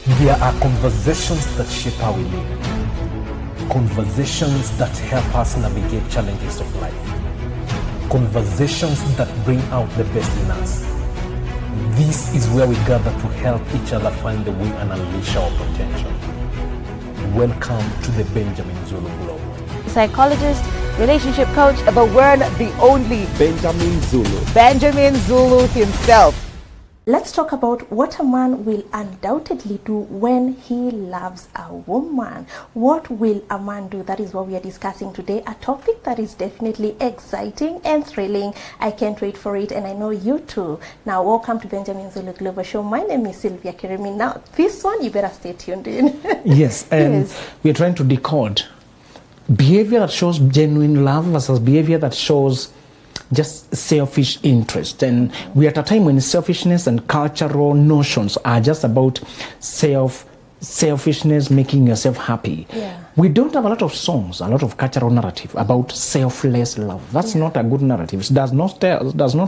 There are conversations that shape how we live. Conversations that help us navigate challenges of life. Conversations that bring out the best in us. This is where we gather to help each other find the way and unleash our potential. Welcome to the Benjamin Zulu Globe. Psychologist, relationship coach, the one, the only Benjamin Zulu. Benjamin Zulu himself. Let's talk about what a man will undoubtedly do when he loves a woman. What will a man do? That is what we are discussing today. A topic that is definitely exciting and thrilling. I can't wait for it, and I know you too. Now, welcome to Benjamin Zulu Global Show. My name is Sylvia Kirimi. Now, this one, you better stay tuned in. Yes, and we're trying to decode behavior that shows genuine love versus behavior that shows just selfish interest. And we're at a time when selfishness and cultural notions are just about selfishness, making yourself happy. Yeah. We don't have a lot of songs, a lot of cultural narrative about selfless love. That's not a good narrative. It does not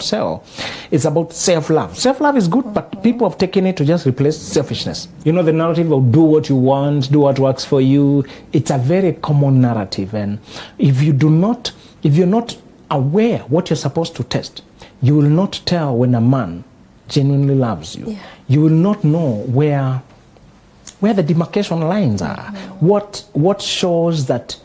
sell. It's about self-love. Self-love is good, but people have taken it to just replace selfishness. You know, the narrative of do what you want, do what works for you. It's a very common narrative. And if you're not aware what you're supposed to test, you will not tell when a man genuinely loves you. Yeah. You will not know where the demarcation lines are. What shows that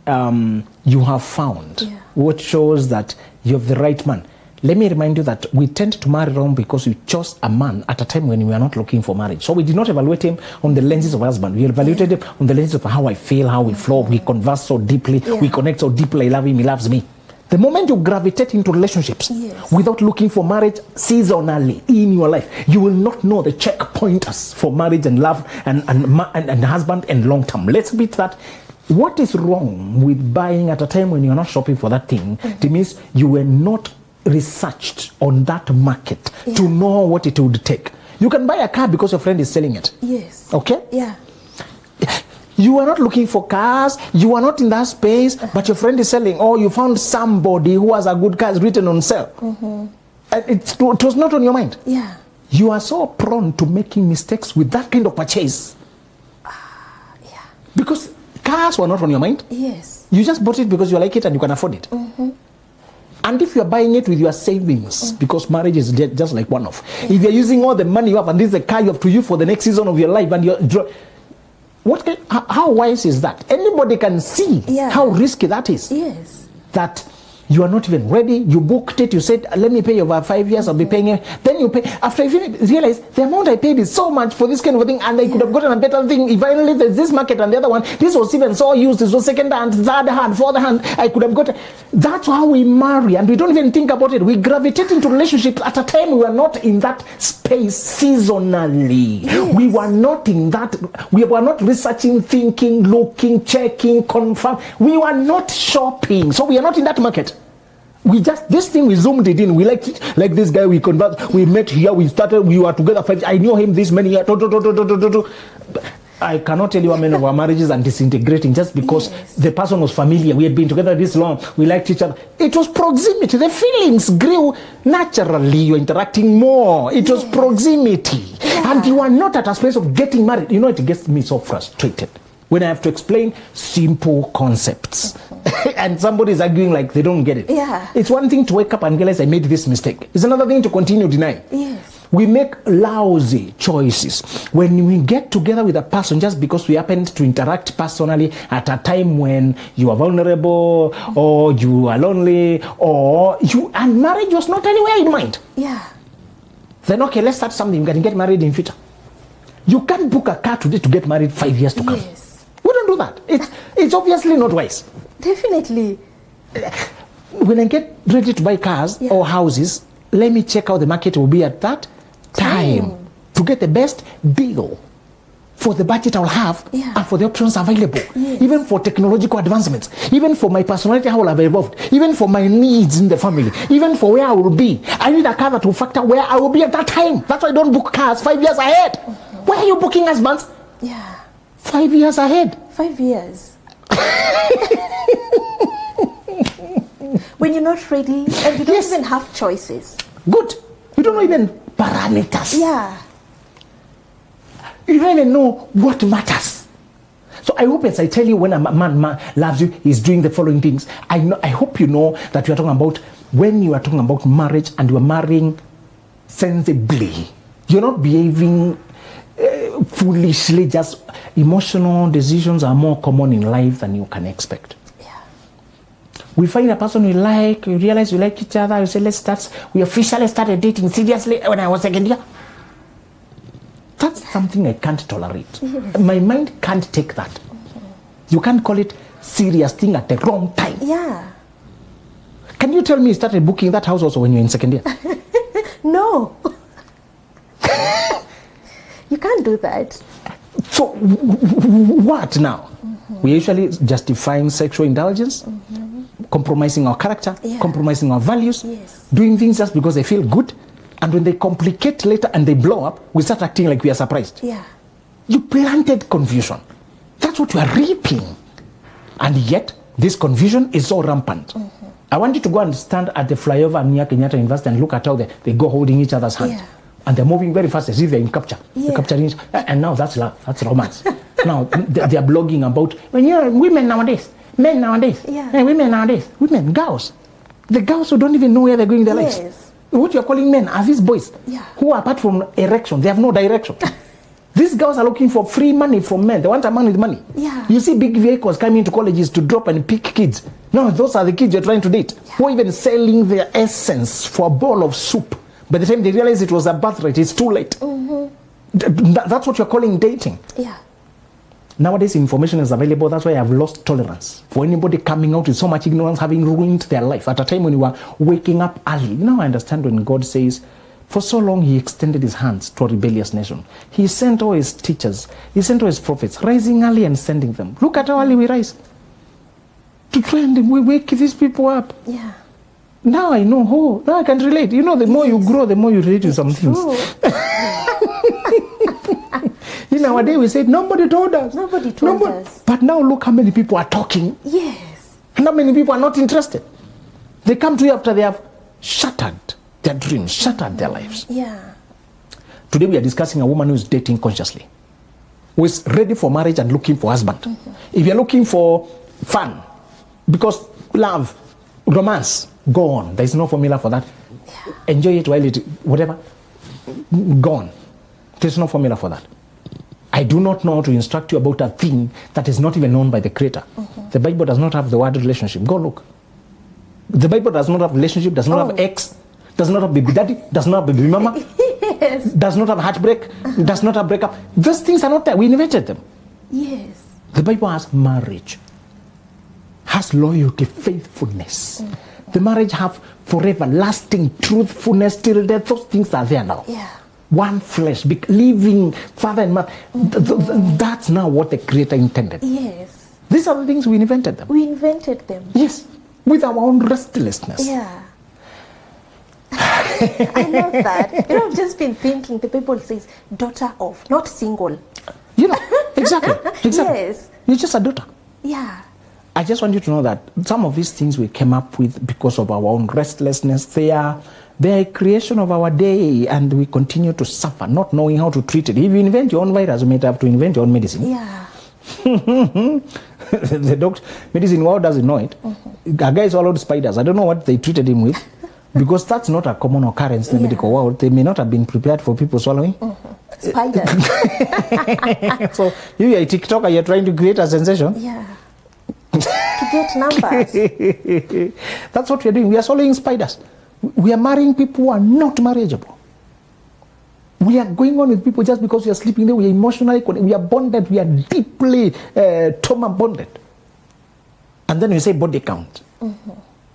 you have found? Yeah. What shows that you have the right man? Let me remind you that we tend to marry wrong because we chose a man at a time when we are not looking for marriage. So we did not evaluate him on the lenses of husband. We evaluated him on the lenses of how I feel, how we flow, we converse so deeply, we connect so deeply, I love him, he loves me. The moment you gravitate into relationships without looking for marriage seasonally in your life, you will not know the checkpointers for marriage and love and husband and long term. Let's beat that. What is wrong with buying at a time when you're not shopping for that thing? It means you were not researched on that market to know what it would take. You can buy a car because your friend is selling it. Yes. Okay? Yeah. You are not looking for cars, you are not in that space, but your friend is selling, or you found somebody who has a good car written on sale. And it was not on your mind. Yeah. You are so prone to making mistakes with that kind of purchase. Yeah. Because cars were not on your mind. Yes. You just bought it because you like it and you can afford it. And if you're buying it with your savings, because marriage is just like one-off. If you're using all the money you have and this is the car you have to use for the next season of your life, and you're how wise is that? Anybody can see how risky that is. Yes. That you are not even ready. You booked it. You said, let me pay over 5 years. I'll be paying it. Then you pay. After you realize the amount I paid is so much for this kind of a thing, and I could have gotten a better thing. If I only there's this market and the other one, this was even so used. This was second hand, third hand, fourth hand. I could have gotten. That's how we marry, and we don't even think about it. We gravitate into relationships at a time we are not in that space seasonally. Yes. We were not in that. We were not researching, thinking, looking, checking, confirm. We were not shopping, so we are not in that market. We just, this thing, we zoomed it in. We liked it. Like this guy, we conversed. We met here. We started. We were together. I knew him this many years. I cannot tell you how many of our marriages are disintegrating just because the person was familiar. We had been together this long. We liked each other. It was proximity. The feelings grew naturally. You're interacting more. It was proximity. And you are not at a space of getting married. You know, it gets me so frustrated when I have to explain simple concepts. And somebody is arguing like they don't get it. Yeah. It's one thing to wake up and realize I made this mistake. It's another thing to continue denying. Yes. We make lousy choices when we get together with a person just because we happened to interact personally at a time when you are vulnerable or you are lonely and marriage was not anywhere in mind. Yeah. Then okay, let's start something. You can get married in future. You can't book a car today to get married 5 years to come. Yes. We don't do that. It's obviously not wise. Definitely. When I get ready to buy cars or houses, let me check how the market will be at that time to get the best deal for the budget I'll have and for the options available. Yes. Even for technological advancements, even for my personality, how I'll have evolved, even for my needs in the family, even for where I will be. I need a car that will factor where I will be at that time. That's why I don't book cars 5 years ahead. Where are you booking husbands? Yeah. 5 years ahead. 5 years. When you're not ready and you don't even have choices. Good. You don't know even parameters. Yeah. You don't even know what matters. So I hope as I tell you when a man loves you, he's doing the following things. I hope you know that you are talking about when you are talking about marriage and you are marrying sensibly. You're not behaving foolishly. Just emotional decisions are more common in life than you can expect. Yeah. We find a person we like, we realize we like each other, we say let's start. We officially started dating seriously when I was second year. That's something I can't tolerate. Yes. My mind can't take that. You can't call it serious thing at the wrong time. Yeah. Can you tell me you started booking that house also when you were in second year? No. You can't do that. So what now? We usually justifying sexual indulgence, compromising our character, compromising our values, doing things just because they feel good. And when they complicate later and they blow up, we start acting like we are surprised. Yeah. You planted confusion. That's what you are reaping. And yet, this confusion is so rampant. I want you to go and stand at the flyover near Kenyatta University and look at how they go holding each other's hands. Yeah. And they're moving very fast as if they're in capture. Yeah. They're capturing, and now that's love, that's romance. Now they're blogging about when you're women nowadays, men nowadays, women nowadays, women, girls. The girls who don't even know where they're going in their lives. What you're calling men are these boys who, apart from erection, they have no direction. These girls are looking for free money from men. They want a man with money. Yeah. You see big vehicles coming to colleges to drop and pick kids. No, those are the kids you're trying to date. Who are even selling their essence for a bowl of soup. By the time they realize it was a birthright, it's too late. That's what you're calling dating. Yeah. Nowadays, information is available. That's why I've lost tolerance for anybody coming out with so much ignorance, having ruined their life at a time when you were waking up early. You know, I understand when God says, for so long he extended his hands to a rebellious nation. He sent all his teachers, he sent all his prophets, rising early and sending them. Look at how early we rise. To try and we wake these people up. Yeah. Now I know, now I can relate. You know, the more you grow, the more you relate to some things. In our day, we said, nobody told us. Nobody told us. But now look how many people are talking. Yes. And how many people are not interested. They come to you after they have shattered their dreams, shattered their lives. Yeah. Today we are discussing a woman who is dating consciously, who is ready for marriage and looking for husband. If you're looking for fun, because love, romance, go on. There's no formula for that. Yeah. Enjoy it while it, whatever, go on. There's no formula for that. I do not know how to instruct you about a thing that is not even known by the Creator. The Bible does not have the word relationship. Go look. The Bible does not have relationship, does not have ex, does not have baby daddy, does not have baby mama, does not have heartbreak, does not have breakup. Those things are not there. We invented them. Yes. The Bible has marriage, has loyalty, faithfulness. The marriage have forever lasting truthfulness till death. Those things are there now. Yeah. One flesh, living father and mother. That's now what the Creator intended. Yes. These are the things we invented them. We invented them. Yes. With our own restlessness. Yeah. I love that. You know, I've just been thinking, the Bible says, daughter of, not single. You know, exactly. Yes. You're just a daughter. Yeah. I just want you to know that some of these things we came up with because of our own restlessness. They are a creation of our day, and we continue to suffer, not knowing how to treat it. If you invent your own virus, you may have to invent your own medicine. Yeah. The medicine world doesn't know it. A guy swallowed spiders. I don't know what they treated him with, because that's not a common occurrence in the medical world. They may not have been prepared for people swallowing. Spiders. So you're a TikToker, you're trying to create a sensation. Yeah. To get numbers. That's what we're doing. We are swallowing spiders. We are marrying people who are not marriageable. We are going on with people just because we are sleeping there. We are emotionally connected. We are bonded. We are deeply trauma bonded. And then you say body count.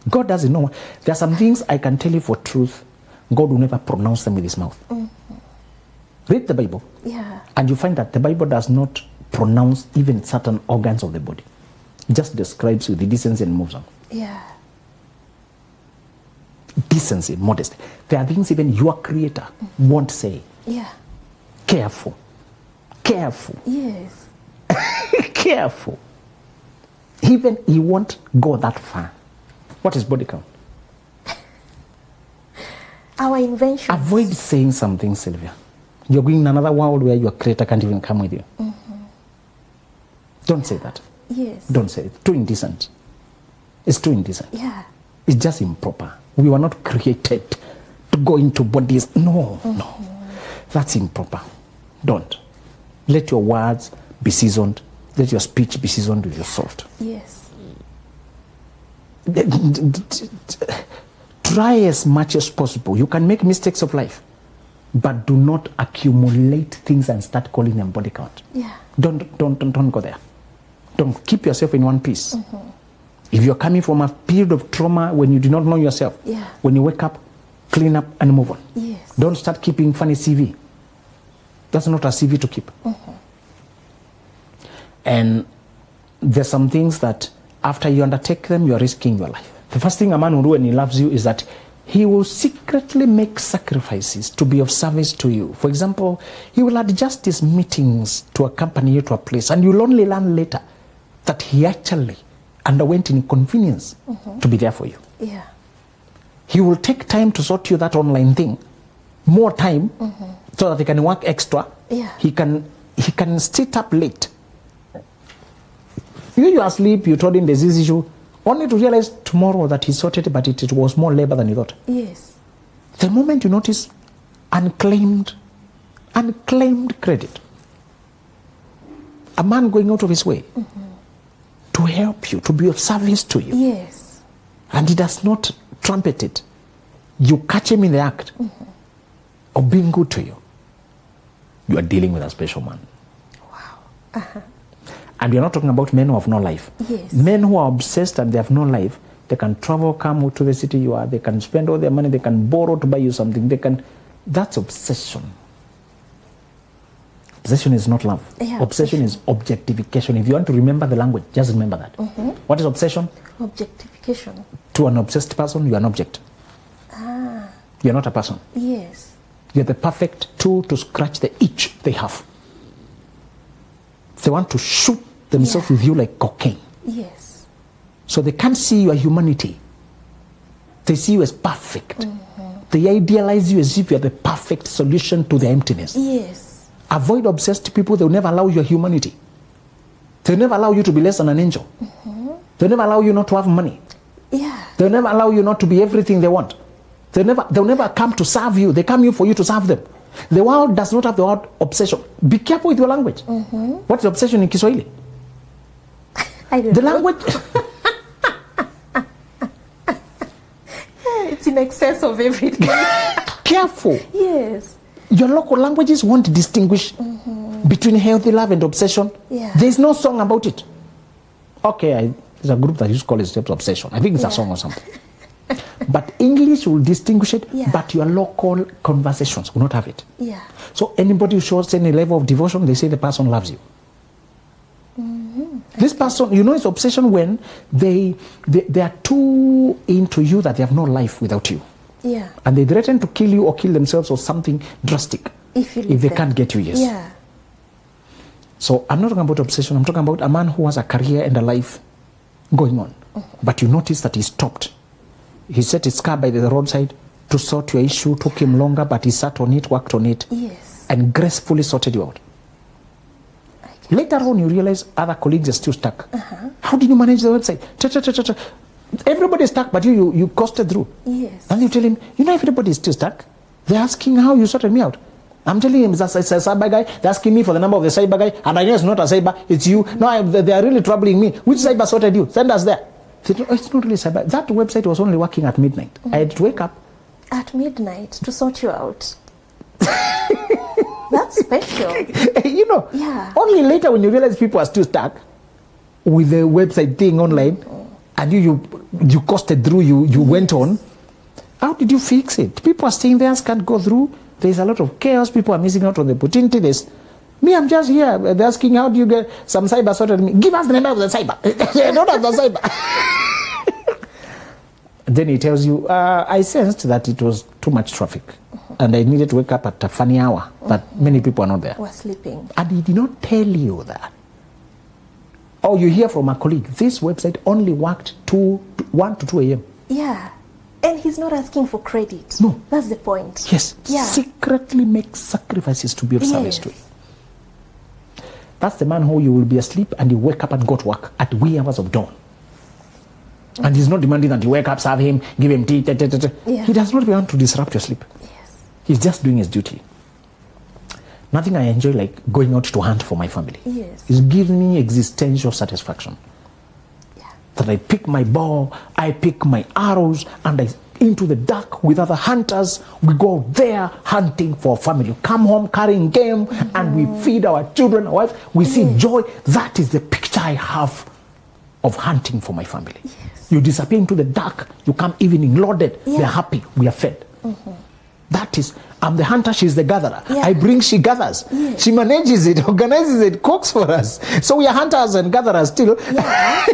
God doesn't know. There are some things I can tell you for truth. God will never pronounce them with his mouth. Read the Bible. Yeah. And you find that the Bible does not pronounce even certain organs of the body. It just describes with the decency and moves on. Yeah. Decency, modesty. There are things even your Creator won't say. Yeah. Careful. Careful. Yes. Careful. Even he won't go that far. What is body count? Our invention. Avoid saying something, Sylvia. You're going in another world where your creator can't even come with you. Don't say that. Yes. Don't say it. Too indecent. It's too indecent. Yeah. It's just improper. We were not created to go into bodies. No. That's improper. Don't. Let your words be seasoned. Let your speech be seasoned with your salt. Yes. Try as much as possible. You can make mistakes of life, but do not accumulate things and start calling them body count. Yeah. Don't go there. Don't keep yourself in one piece. If you're coming from a period of trauma when you do not know yourself, when you wake up, clean up and move on. Yes. Don't start keeping funny CV. That's not a CV to keep. And there's some things that after you undertake them, you're risking your life. The first thing a man will do when he loves you is that he will secretly make sacrifices to be of service to you. For example, he will adjust his meetings to accompany you to a place, and you'll only learn later that he actually underwent inconvenience to be there for you. Yeah. He will take time to sort you that online thing, more time, so that he can work extra. Yeah. He can sit up late. You are asleep, you told him there's this issue, only to realize tomorrow that he sorted it, but it was more labor than you thought. Yes. The moment you notice unclaimed credit, a man going out of his way to help you, to be of service to you, Yes. and he does not trumpet it, you catch him in the act of being good to you, you are dealing with a special man. Wow. And you're not talking about men who have no life. Yes. Men who are obsessed and they have no life, they can travel, come to the city you are, they can spend all their money, they can borrow to buy you something, that's obsession. Obsession is not love. Yeah, obsession is objectification. If you want to remember the language, just remember that. What is obsession? Objectification. To an obsessed person, you are an object. You're not a person. Yes. You're the perfect tool to scratch the itch they have. They want to shoot themselves with you like cocaine. Yes. So they can't see your humanity. They see you as perfect. They idealize you as if you're the perfect solution to their emptiness. Yes. Avoid obsessed people. They'll never allow your humanity. They'll never allow you to be less than an angel. They'll never allow you not to have money. Yeah. They'll never allow you not to be everything they want. They'll never come to serve you. They come here for you to serve them. The world does not have the word obsession. Be careful with your language. What's obsession in Kiswahili? I don't The know. language... It's in excess of everything. Careful. Yes. Your local languages won't distinguish between healthy love and obsession. Yeah. There's no song about it. Okay, there's a group that used to call it obsession. I think it's a song or something. But English will distinguish it, but your local conversations will not have it. Yeah. So anybody who shows any level of devotion, they say the person loves you. This person, you know, it's obsession when they are too into you that they have no life without you. Yeah. And they threaten to kill you or kill themselves or something drastic If they them. can't get you, yes. Yeah. So I'm not talking about obsession. I'm talking about a man who has a career and a life going on. But you notice that he stopped. He set his car by the roadside to sort your issue. Took him longer, but he sat on it, worked on it, Yes. and gracefully sorted you out. Later on, you realize other colleagues are still stuck. How did you manage the website? Everybody's stuck, but you costed through. Yes. And you tell him, you know, everybody's still stuck. They're asking how you sorted me out. I'm telling him, it's a cyber guy. They're asking me for the number of the cyber guy, and I know it's not a cyber, it's you. No, they are really troubling me. Which cyber sorted you? Send us there. I said, oh, it's not really cyber. That website was only working at midnight. I had to wake up. At midnight to sort you out. That's special. You know, Yeah. only later when you realize people are still stuck with the website thing online, and you costed through, you went on. How did you fix it? People are saying theirs can't go through. There's a lot of chaos. People are missing out on the opportunity. Me, I'm just here. They're asking, how do you get some cyber sorted? Me, give us the number of the cyber. I don't have the cyber. Then he tells you, I sensed that it was too much traffic. And I needed to wake up at a funny hour. But many people are not there. We're sleeping. And he did not tell you that. Or you hear from a colleague, this website only worked 1 to 2 a.m. Yeah. And he's not asking for credit. No. That's the point. Yes. Yeah. Secretly make sacrifices to be of service to you. That's the man who you will be asleep and you wake up and go to work at wee hours of dawn. And he's not demanding that you wake up, serve him, give him tea. Yeah. He does not want to disrupt your sleep. Yes. He's just doing his duty. Nothing I enjoy like going out to hunt for my family. Yes. It gives me existential satisfaction. Yeah. That I pick my bow, I pick my arrows, and I into the dark with other hunters. We go there hunting for family. Come home carrying game, and we feed our children, our wife. We see joy. That is the picture I have of hunting for my family. Yes. You disappear into the dark. You come evening loaded. Yeah. They're happy. We are fed. That is, I'm the hunter, she's the gatherer. Yeah. I bring, she gathers. Yes. She manages it, organizes it, cooks for us. So we are hunters and gatherers still. Yeah.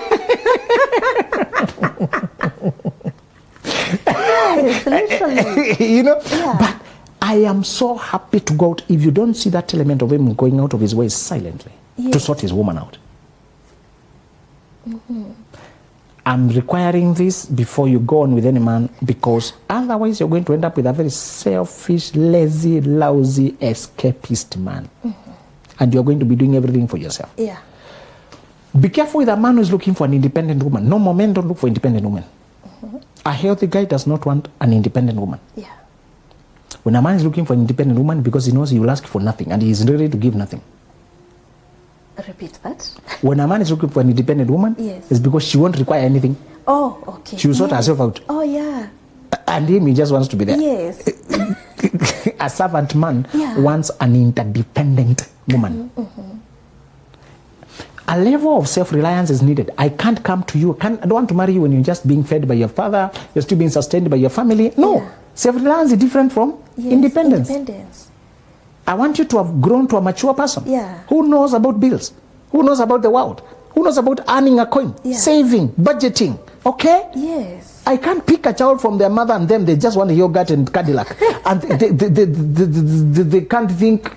Yes, literally. You know? Yeah. But I am so happy to go out. If you don't see that element of him going out of his way silently to Yes. sort his woman out. I'm requiring this before you go on with any man, because otherwise you're going to end up with a very selfish, lazy, lousy, escapist man. And you're going to be doing everything for yourself. Yeah. Be careful with a man who's looking for an independent woman. No more men don't look for independent women. A healthy guy does not want an independent woman. Yeah. When a man is looking for an independent woman, because he knows he will ask for nothing and he is ready to give nothing. Repeat that. When a man is looking for an independent woman, Yes. it's because she won't require anything. Oh, okay. She will sort herself out. Oh, yeah. And him, he just wants to be there. Yes. A servant man Yeah. wants an interdependent woman. A level of self-reliance is needed. I can't come to you. I don't want to marry you when you're just being fed by your father, you're still being sustained by your family. No. Yeah. Self-reliance is different from Yes. independence. Independence. I want you to have grown to a mature person. Yeah. Who knows about bills? Who knows about the world? Who knows about earning a coin? Yeah. Saving, budgeting. Okay? Yes. I can't pick a child from their mother and them, they just want a yogurt and Cadillac. And they can't think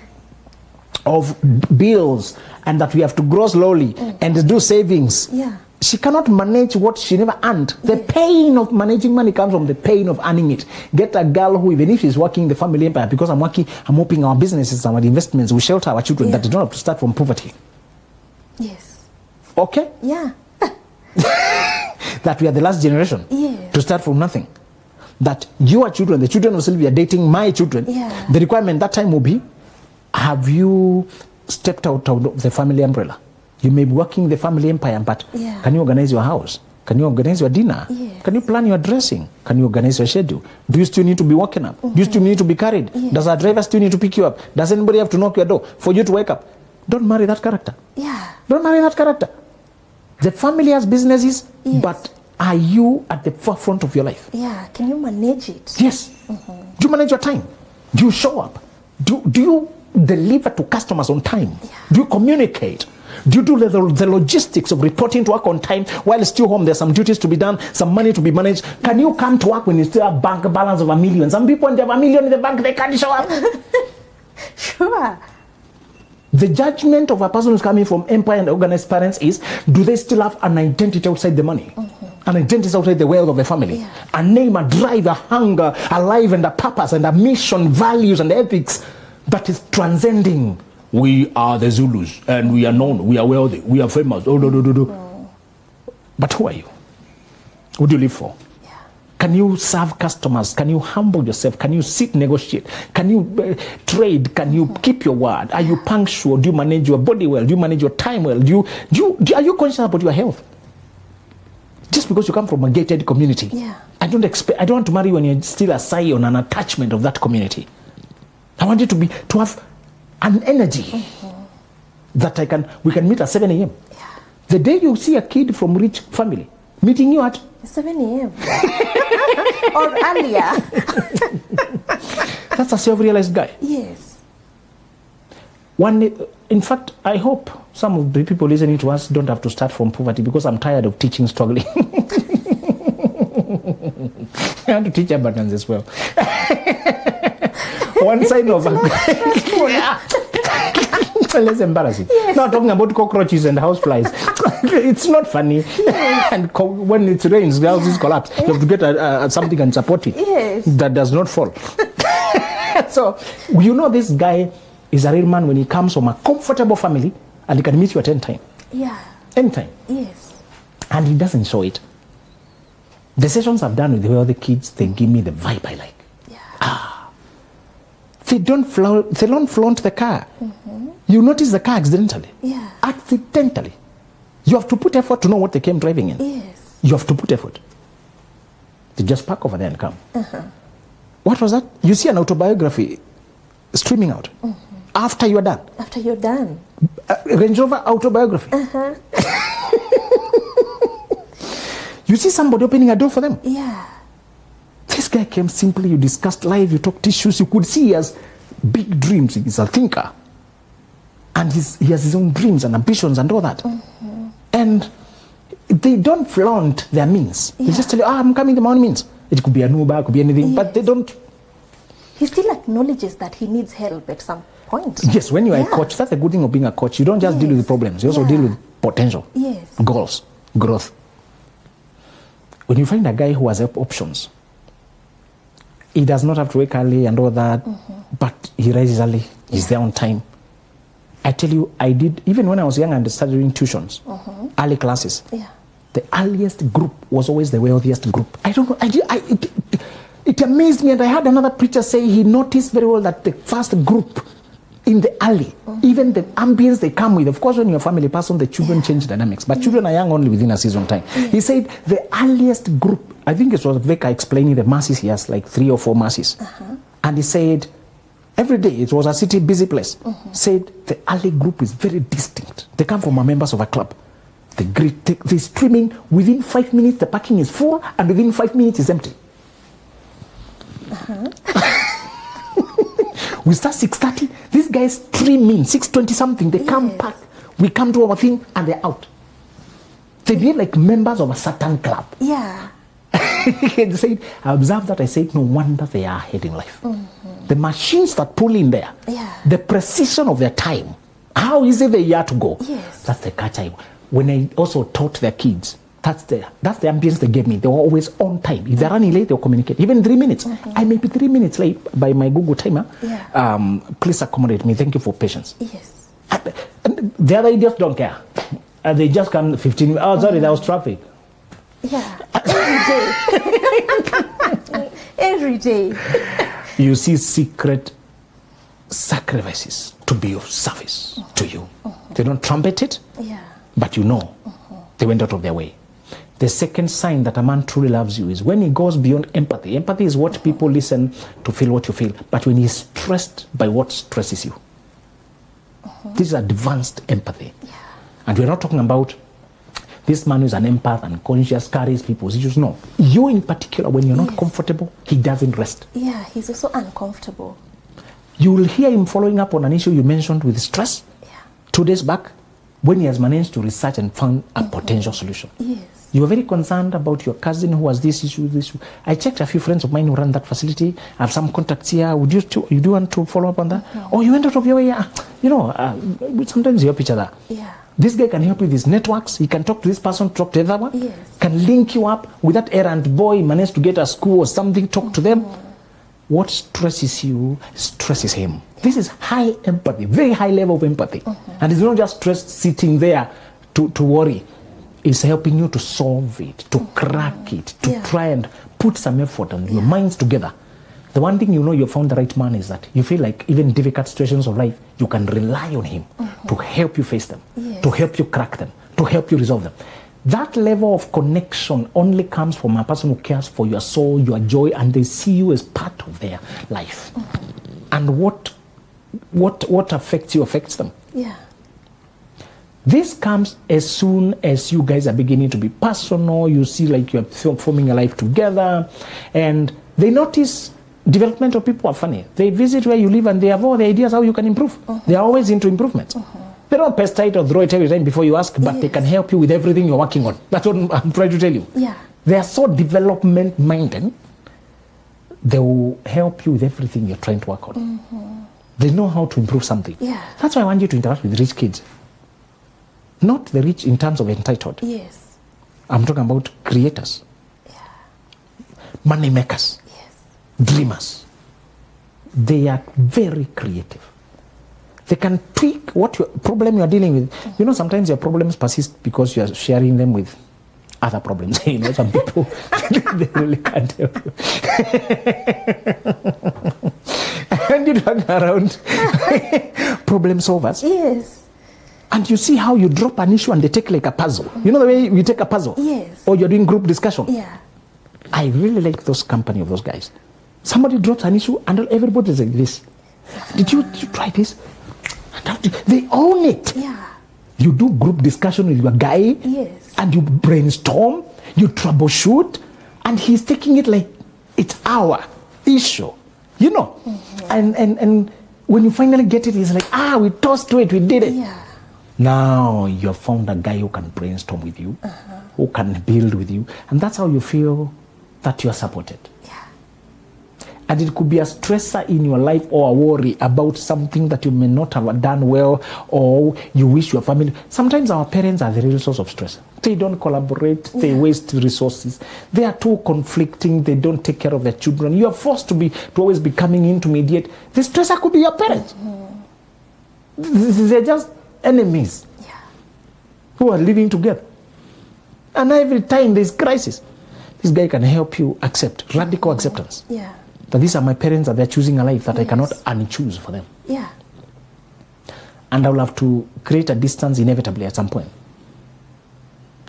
of bills and that we have to grow slowly and do savings. Yeah. She cannot manage what she never earned. The pain of managing money comes from the pain of earning it. Get a girl who, even if she's working the family empire, because I'm hoping our businesses, our investments will shelter our children, that they don't have to start from poverty. Yes. Okay? Yeah. That we are the last generation Yes. to start from nothing. That your children, the children of Sylvia dating my children, Yeah. the requirement that time will be, have you stepped out of the family umbrella? You may be working the family empire, but Yeah. can you organize your house? Can you organize your dinner? Yes. Can you plan your dressing? Can you organize your schedule? Do you still need to be woken up? Do you still need to be carried? Yes. Does our driver still need to pick you up? Does anybody have to knock your door for you to wake up? Don't marry that character. Yeah. Don't marry that character. The family has businesses, Yes. but are you at the forefront of your life? Yeah. Can you manage it? Yes. Do you manage your time? Do you show up? Do you deliver to customers on time? Do you communicate? Do you do the logistics of reporting to work on time while still home? There's some duties to be done, some money to be managed. Can you come to work when you still have bank balance of $1 million? Some people, when they have $1 million in the bank, they can't show up. Sure. The judgment of a person who's coming from empire and organized parents is, do they still have an identity outside the money? An identity outside the wealth of the family? Yeah. A name, a drive, a hunger, a life and a purpose and a mission, values and ethics that is transcending. We are the Zulus and we are known, we are wealthy, we are famous. But who are you? Who do you live for? Can you serve customers? Can you humble yourself? Can you sit, negotiate? Can you trade? Can you keep your word? Are you punctual? Do you manage your body well? Do you manage your time well? Are you conscious about your health? Just because you come from a gated community, I don't want to marry you when you're still a scion, an attachment of that community. I want you to have an energy that we can meet at 7 a.m. The day you see a kid from rich family meeting you at 7 a.m. or earlier. That's a self-realized guy. Yes. In fact, I hope some of the people listening to us don't have to start from poverty, because I'm tired of teaching struggling. I want to teach abundance as well. One sign of Less embarrassing. Yes. Not talking about cockroaches and houseflies. It's not funny. And when it rains, the houses collapse. You have to get something and support it. Yes. That does not fall. So, you know, this guy is a real man when he comes from a comfortable family and he can meet you at any time. Yeah. Anytime. Yes. And he doesn't show it. The sessions I've done with the other kids, they give me the vibe I like. Yeah. They don't flaunt the car. You notice the car accidentally. Yeah. Accidentally. You have to put effort to know what they came driving in. Yes. You have to put effort. They just park over there and come. What was that? You see an autobiography streaming out. After you're done. After you're done. Range Rover autobiography. You see somebody opening a door for them. Yeah. This guy came simply, you discussed life, you talked issues, you could see he has big dreams. He's a thinker. And he has his own dreams and ambitions and all that. And they don't flaunt their means. They just tell you, I'm coming to my own means. It could be an Uber, it could be anything, but they don't. He still acknowledges that he needs help at some point. Yes, when you are a coach, that's the good thing of being a coach. You don't just deal with the problems, you also deal with potential, goals, growth. When you find a guy who has options, he does not have to wake early and all that, but he rises early, he's there on time. I tell you, I did, even when I was young and started doing tuitions, early classes, the earliest group was always the wealthiest group. I don't know, it amazed me, and I had another preacher say he noticed very well that the first group in the early, even the ambience they come with, of course when you're a family person, the children change dynamics, but children are young only within a season time. He said the earliest group, I think it was Veka explaining the masses, he has like 3 or 4 masses, and he said every day, it was a city busy place, said the early group is very distinct. They come from members of a club. They're streaming, within 5 minutes the parking is full, and within 5 minutes it's empty. We start 6:30, these guys streaming 6:20 something, they come back, we come to our thing and they're out. They behave like members of a certain club. Yeah. They said, I observed that, I said, no wonder they are ahead in life. The machines that pull in there, the precision of their time, how easy they are to go, that's the catch. When I also taught their kids, that's the ambience they gave me. They were always on time. If they're running late, they'll communicate. Even 3 minutes. I may be 3 minutes late by my Google timer. Please accommodate me. Thank you for patience. Yes. And the other idiots don't care. They just come 15 minutes. Oh, sorry, there was traffic. Yeah. Every day. Every day. You see secret sacrifices to be of service to you. They don't trumpet it, but you know they went out of their way. The second sign that a man truly loves you is when he goes beyond empathy. Empathy is what people listen to feel what you feel, but when he's stressed by what stresses you. This is advanced empathy. And we're not talking about this man who's an empath and conscious, carries people's issues. No. You in particular, when you're not comfortable, he doesn't rest. Yeah, he's also uncomfortable. You will hear him following up on an issue you mentioned with stress 2 days back, when he has managed to research and found a potential solution. Yes. You were very concerned about your cousin who has this issue, this issue. I checked a few friends of mine who run that facility. I have some contacts here. Would you do want to follow up on that? Or you went out of your way? Sometimes you help each other. Yeah. This guy can help with his networks. He can talk to this person, talk to the other one. Yes. Can link you up with that errand boy, manage to get a school or something, talk to them. What stresses you stresses him. This is high empathy, very high level of empathy. And it's not just stress sitting there to worry. It's helping you to solve it, to crack it, to try and put some effort and your minds together. The one thing you know you found the right man is that you feel like even difficult situations of life, you can rely on him to help you face them, to help you crack them, to help you resolve them. That level of connection only comes from a person who cares for your soul, your joy, and they see you as part of their life. And what affects you affects them. Yeah. This comes as soon as you guys are beginning to be personal, you see like you're forming a life together, and they notice developmental people are funny. They visit where you live and they have all the ideas how you can improve. They are always into improvements. They don't pest it or throw it every time before you ask, but they can help you with everything you're working on. That's what I'm trying to tell you. Yeah. They are so development-minded, they will help you with everything you're trying to work on. They know how to improve something. Yeah. That's why I want you to interact with rich kids. Not the rich in terms of entitled. Yes. I'm talking about creators. Yeah. Money makers. Yes. Dreamers. They are very creative. They can tweak what your problem you are dealing with. You know, sometimes your problems persist because you are sharing them with other problems. You know, some people, they really can't help you. And you hang around problem solvers. Yes. And you see how you drop an issue and they take like a puzzle. You know the way we take a puzzle? Yes. Or you're doing group discussion? Yeah. I really like those company of those guys. Somebody drops an issue and everybody's like this. Did you try this? They own it. Yeah. You do group discussion with your guy. Yes. And you brainstorm, you troubleshoot, and he's taking it like it's our issue. You know? And when you finally get it, he's like, we tossed to it, we did it. Yeah. Now you've found a guy who can brainstorm with you, who can build with you, and that's how you feel that you're supported. Yeah. And it could be a stressor in your life or a worry about something that you may not have done well, or you wish your family. Sometimes our parents are the real source of stress. They don't collaborate, they waste resources. They are too conflicting, they don't take care of their children. You are forced to always be coming in to mediate. The stressor could be your parents. They're just enemies who are living together. And every time there's crisis, this guy can help you accept, radical acceptance. Yeah. That these are my parents and they're choosing a life that I cannot unchoose for them. Yeah. And I will have to create a distance inevitably at some point.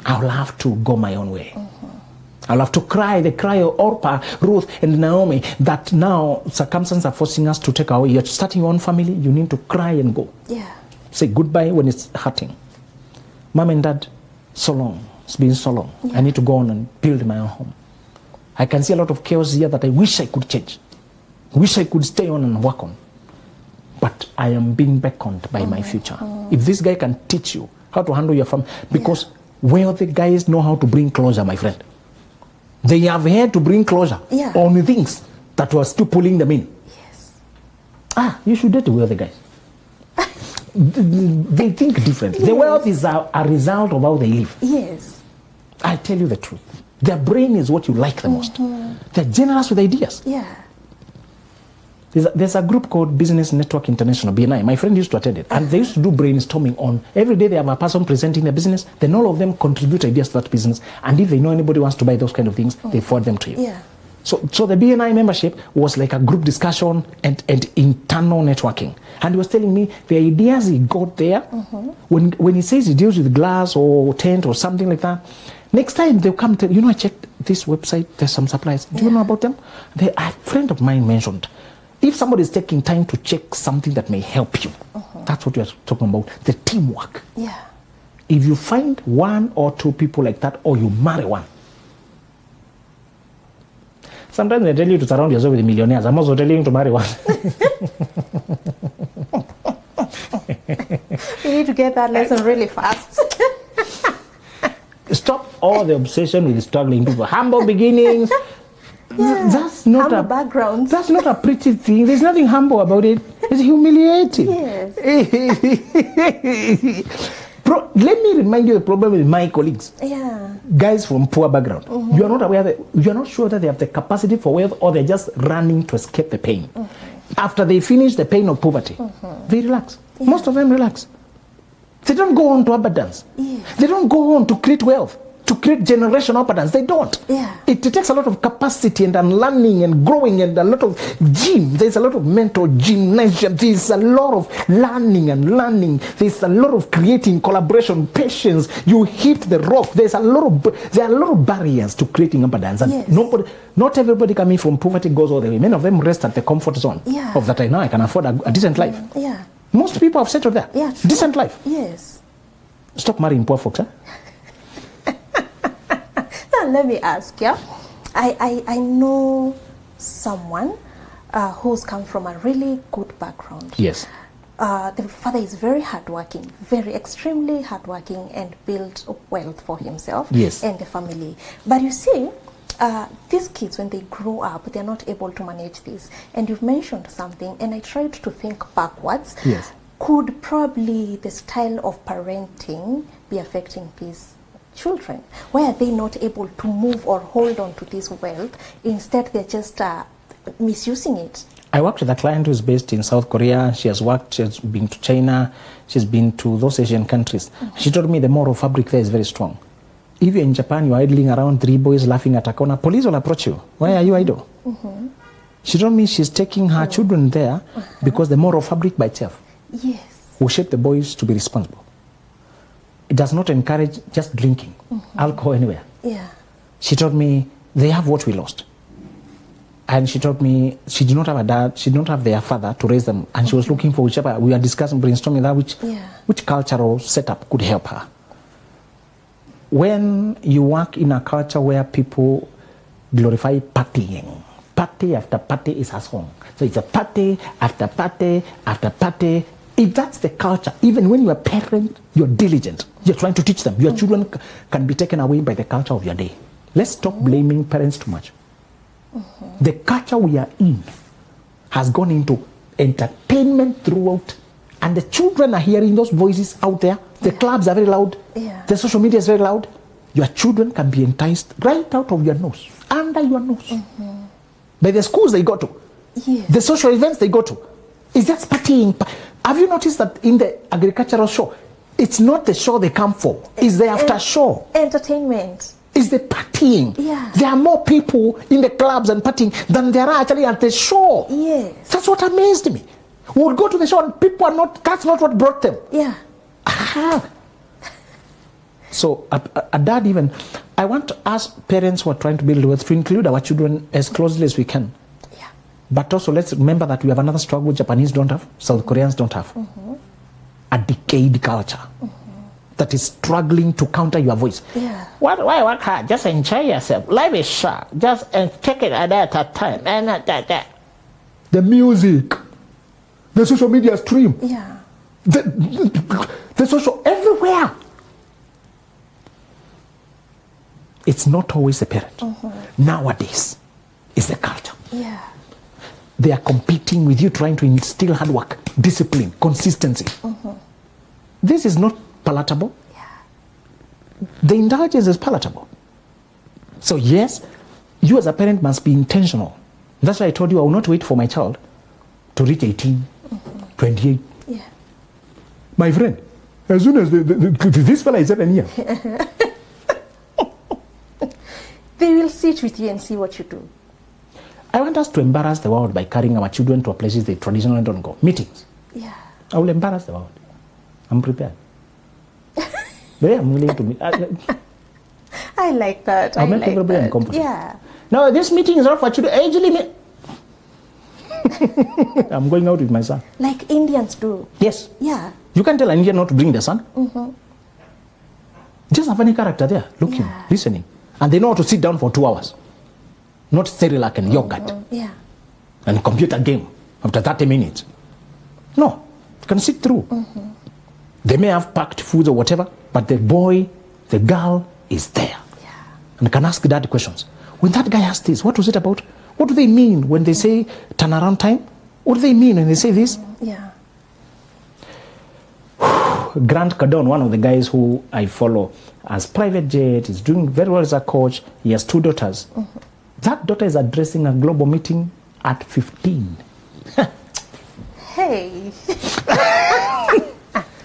I will have to go my own way. I'll have to cry the cry of Orpah, Ruth, and Naomi, that now circumstances are forcing us to take away. You're starting your own family, you need to cry and go. Yeah. Say goodbye when it's hurting. Mom and Dad, so long. It's been so long. I need to go on and build my own home. I can see a lot of chaos here that I wish I could change. Wish I could stay on and work on. But I am being beckoned by my future. If this guy can teach you how to handle your family, because wealthy guys know how to bring closure, my friend. They have had to bring closure on things that were still pulling them in. Yes. You should date the wealthy guys. They think differently. The wealth is a result of how they live. Yes. I tell you the truth. Their brain is what you like the most. They're generous with ideas. Yeah. There's a group called Business Network International, BNI. My friend used to attend it. And they used to do brainstorming on every day they have a person presenting their business. Then all of them contribute ideas to that business. And if they know anybody wants to buy those kind of things, they forward them to you. Yeah. So the BNI membership was like a group discussion and internal networking. And he was telling me the ideas he got there, when he says he deals with glass or tent or something like that, next time they'll come to, I checked this website, there's some suppliers. Do you know about them? A friend of mine mentioned, if somebody is taking time to check something that may help you, that's what we are talking about, the teamwork. Yeah. If you find one or two people like that, or you marry one, sometimes they tell you to surround yourself with millionaires. I'm also telling you to marry one. You need to get that lesson really fast. Stop all the obsession with struggling people. Humble beginnings. That's not humble backgrounds. That's not a pretty thing. There's nothing humble about it. It's humiliating. Yes. Let me remind you the problem with my colleagues. Yeah. Guys from poor background. You are not aware that you are not sure that they have the capacity for wealth, or they're just running to escape the pain. After they finish the pain of poverty, they relax. Most of them relax. They don't go on to abundance. Yes. They don't go on to create wealth, to create generational abundance. They don't. Yeah. It takes a lot of capacity and unlearning and growing, and a lot of gym. There's a lot of mental gymnasium. There's a lot of learning and learning. There's a lot of creating collaboration, patience. You hit the rock. There are a lot of barriers to creating abundance. And not everybody coming from poverty goes all the way. Many of them rest at the comfort zone of that. I can afford a decent life. Yeah. Most people have settled there. Yeah, decent life. Yes. Stop marrying poor folks, huh? Now let me ask you. I know someone who's come from a really good background. Yes. The father is very hardworking, very extremely hardworking, and built wealth for himself and the family. But you see, these kids, when they grow up, they're not able to manage this. And you've mentioned something, and I tried to think backwards. Yes. Could probably the style of parenting be affecting these children? Why are they not able to move or hold on to this wealth? Instead, they're just misusing it. I worked with a client who's based in South Korea. She has been to China, she's been to those Asian countries. She told me the moral fabric there is very strong. If you're in Japan, you're idling around, 3 boys laughing at a corner, police will approach you. Why are you idle? She told me she's taking her children there because the moral fabric by itself will shape the boys to be responsible. It does not encourage just drinking alcohol anywhere. She told me they have what we lost. And she told me she did not have a dad, she did not have their father to raise them. And she was looking for whichever, we were discussing, brainstorming that which cultural setup could help her. When you work in a culture where people glorify partying, party after party is a song. So it's a party after party after party. If that's the culture, even when you're a parent, you're diligent. You're trying to teach them. Your children can be taken away by the culture of your day. Let's stop blaming parents too much. The culture we are in has gone into entertainment throughout, and the children are hearing those voices out there. The clubs are very loud. The social media is very loud. Your children can be enticed right out of your nose, under your nose, by the schools they go to, the social events they go to. It's just partying. Have you noticed that in the agricultural show, it's not the show they come for, it's the after show. Entertainment. Is the partying. There are more people in the clubs and partying than there are actually at the show. That's what amazed me. We would go to the show and people are not, that's not what brought them. So a dad even, I want to ask parents who are trying to build wealth to include our children as closely as we can. But also let's remember that we have another struggle Japanese don't have, South Koreans don't have. A decayed culture. That is struggling to counter your voice. Why work hard? Just enjoy yourself. Life is short. Just take it at a time. And the music, the social media stream, the social everywhere. It's not always the parent. Nowadays, it's the culture. They are competing with you, trying to instill hard work, discipline, consistency. This is not palatable. The indulgence is palatable. So yes, you as a parent must be intentional. That's why I told you I will not wait for my child to reach 18, 28. My friend, as soon as this fella is 7 years, they will sit with you and see what you do. I want us to embarrass the world by carrying our children to places they traditionally don't go. Meetings. I will embarrass the world. I'm prepared. I'm willing to meet. I like that. I'll make everybody uncomfortable. No, this meeting is not for children. Actually, I'm going out with my son. Like Indians do. Yes. You can't tell an Indian not to bring their son. Just a funny character there, looking, listening. And they know how to sit down for 2 hours. Not Cerelac and yogurt. And computer game after 30 minutes. No, you can sit through. They may have packed food or whatever, but the boy, the girl is there. And can ask dad questions. When that guy asked this, what was it about? What do they mean when they say turnaround time? What do they mean when they say this? Grant Cardone, one of the guys who I follow, as private jet, is doing very well as a coach. He has 2 daughters. That daughter is addressing a global meeting at 15. Hey.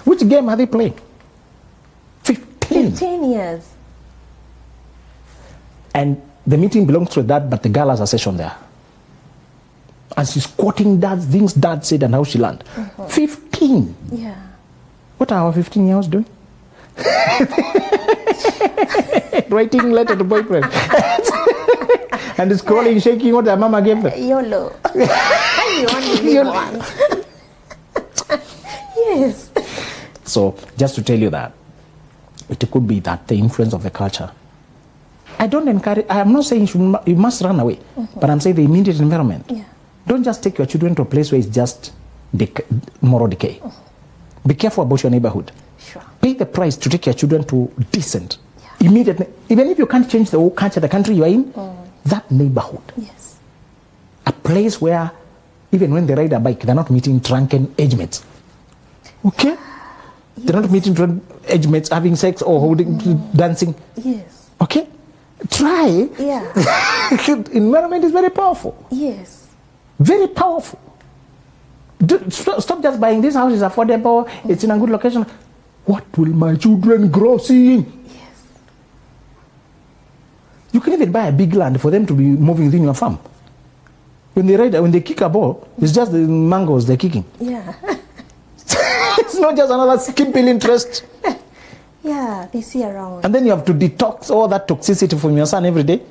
Which game are they playing? 15. 15 years. And the meeting belongs to dad, but the girl has a session there. And she's quoting things dad said and how she learned. 15. What are our 15-year-olds doing? Writing letter to boyfriend. And scrolling, shaking what their mama gave them. YOLO. You only live once. Yes. So, just to tell you that, it could be that the influence of the culture. I don't encourage, I am not saying you must run away, but I'm saying the immediate environment. Don't just take your children to a place where it's just moral decay. Be careful about your neighborhood. Pay the price to take your children to decent, immediately. Even if you can't change the whole culture, the country you are in, that neighborhood. Yes. A place where even when they ride a bike, they're not meeting drunken age mates. Okay? Yes. They're not meeting drunken age mates having sex or holding, dancing. Yes. Okay? Try. Yeah. Environment is very powerful. Yes. Very powerful. Stop just buying this house is affordable, it's in a good location. What will my children grow seeing? Yes. You can even buy a big land for them to be moving within your farm. When they kick a ball, it's just the mangoes they're kicking. Yeah. It's not just another skimpy interest. Yeah, they see around. And then you have to detox all that toxicity from your son every day.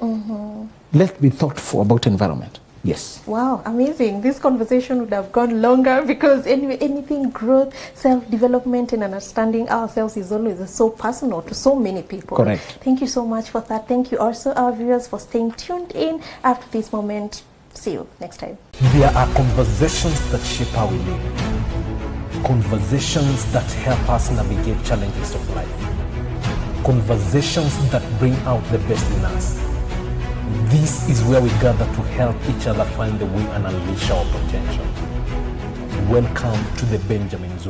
Let's be thoughtful about environment. Yes. Wow, amazing. This conversation would have gone longer because anything growth, self-development and understanding ourselves is always so personal to so many people. Correct. Thank you so much for that. Thank you also our viewers for staying tuned in after this moment. See you next time. There are conversations that shape how we live. Conversations that help us navigate challenges of life. Conversations that bring out the best in us. This is where we gather to help each other find the way and unleash our potential. Welcome to the Benjamin Zone.